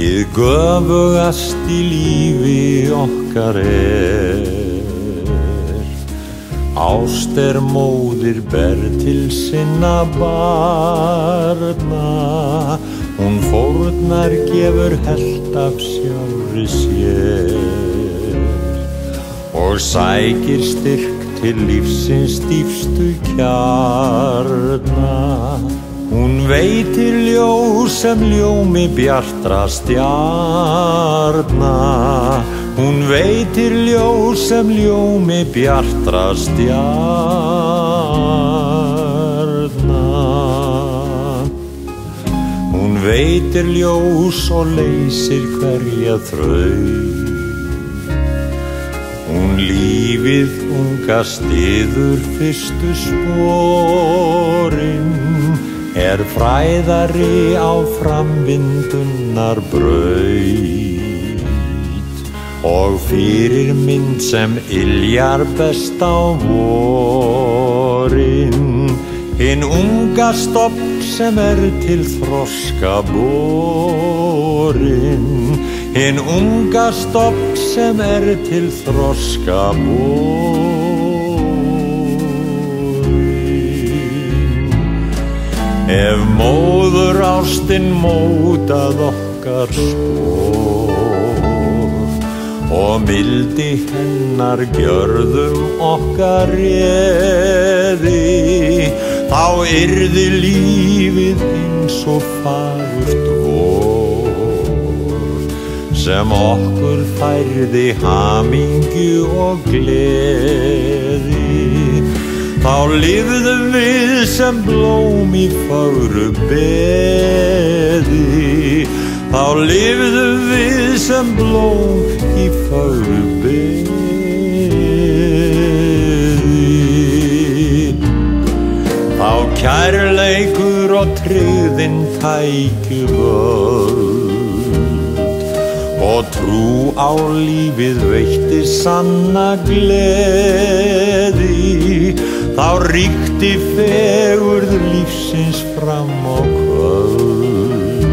Hið göfugast í lífi okkar ást móðir ber til sinna barna, hún fórnar gefur hellt af sjálfri sér og sækir styrk til lífsins dýpstu kjarna. Hún veitir ljós sem ljómi bjartra stjarna, hún veitir ljós sem ljómi bjartra stjarna. Hún veitir ljós og leysir hverja þraut, hún lífið unga styður fyrstu sporin, fræðari á framvindunnar braut og fyrirmynd sem yljar best á vorin. Hinn unga stofn sem til þroska borin, hinn unga stofn sem til þroska borin. Ef móður ástin mótað okkar spor og mildi hennar gjörðum okkar réði, þá yrði lífið eins og fagurt vor sem okkur færði hamingju og gleði. Þá lifðum við sem blóm í fögru beði, þá lifðum við sem blóm í fögru beði. Þá kærleikur og tryggðin tækju völd og trú á lífið veitti sanna gleði. Þá ríkti fegurð lífsins fram á kvöld,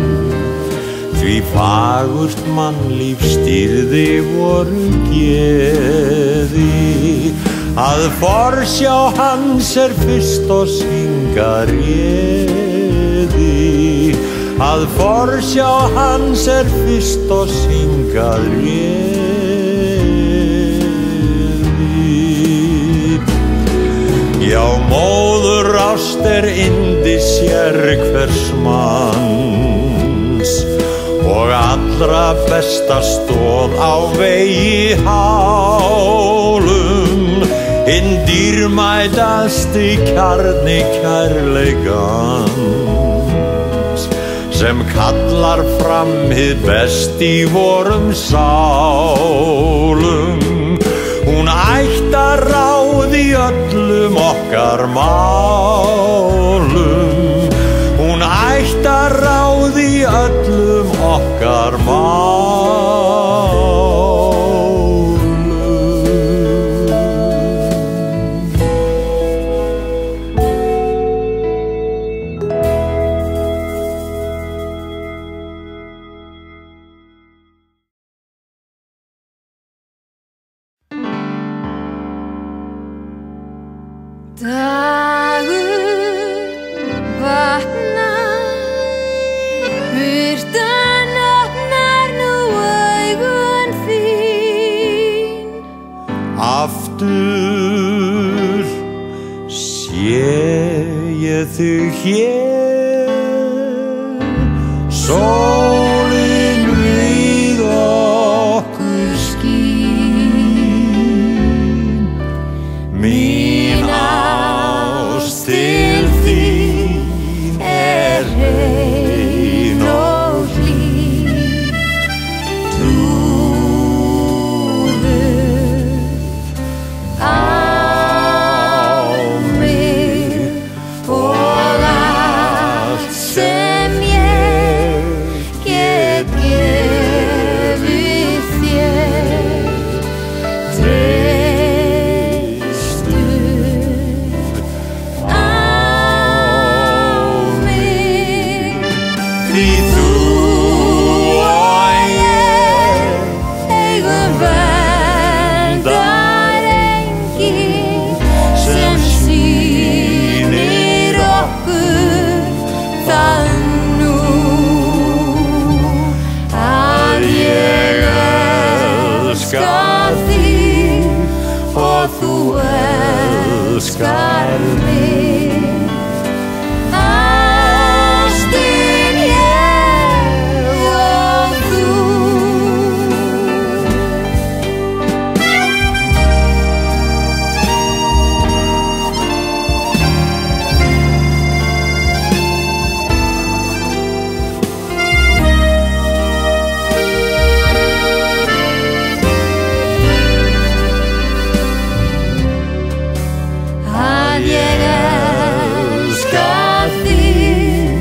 því fagurt mannlíf stýrði voru geði. Að forsjá hans fyrst og svinga réði, að forsjá hans fyrst og svinga réði. Já, móður ást yndi sérhvers manns og allra besta stoð á vegi hálum, hinn dýrmætasti kjarni kærleikans sem kallar fram hið best í vorum sálum. Hún ættar ráð í öllum okkar málum, hún ættar ráð í öllum okkar málum. Dagur vaknar, birtan opnar nú augun þín. Aftur sé ég þig hér, sólin við okkur skín. Mín ást til þín hrein og hlý. Trúðu á mig og allt sem ég get gefið þér. Treystu á mig, því þú og elskar mig. Ástin ég og þú. Að ég elska þig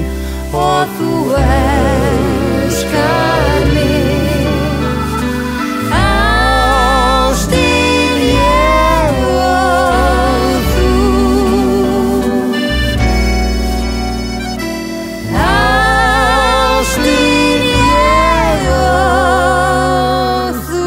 og þú elskar mig. Ástin ég og þú. Ástin ég og þú.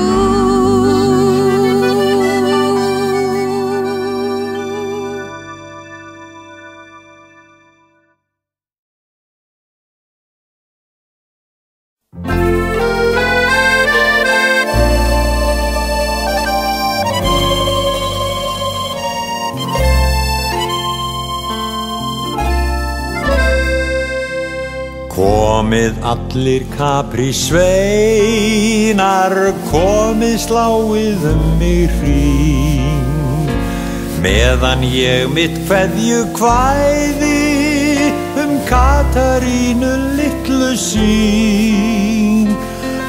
Komið allir kaprísveinar, komið sláið mig hring, meðan ég mitt kveðju kvæði Katarínu litlu sín.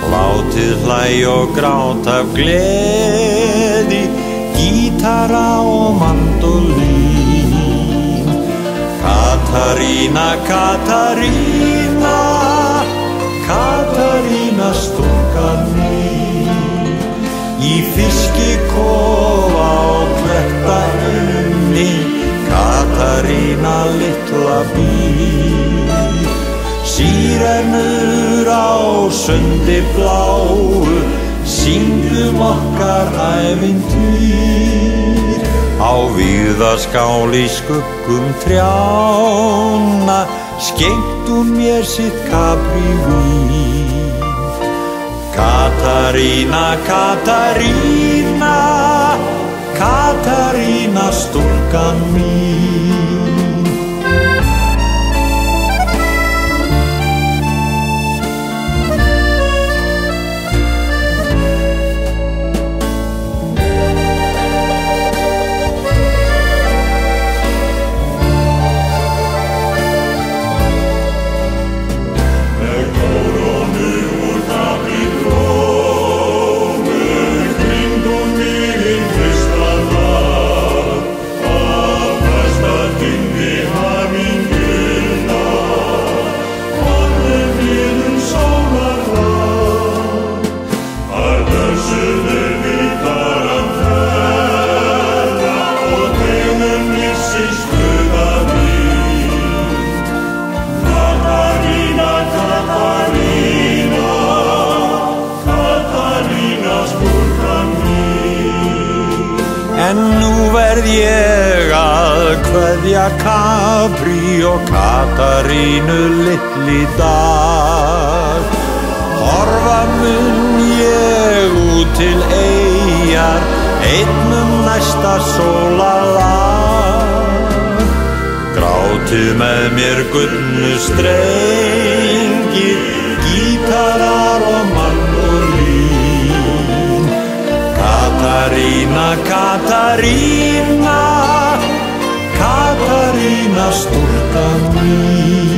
Látið hlæja og gráta af gleði, gítara og mandólín. Katarína, Katarína, Katarína stúlkan mín. Í fiskikofa og klettaunni, Katarína litla býr. Sírenur á sundi bláu, syngdum okkar ævintýr. Á víðaskál í skuggum trjánna, skeytt hún mér sitt kaprívín. Katarína, Katarína, Katarína stúlkan mín. En nú verð ég að kveðja Kaprí og Katarínu litli dag. Horfa mun ég út til eyjar, einn næsta sólarlag. Grátið með mér gullnu strengir, gítarar og mandólín. Katarína, Katarína, Katarína stúlkan mín.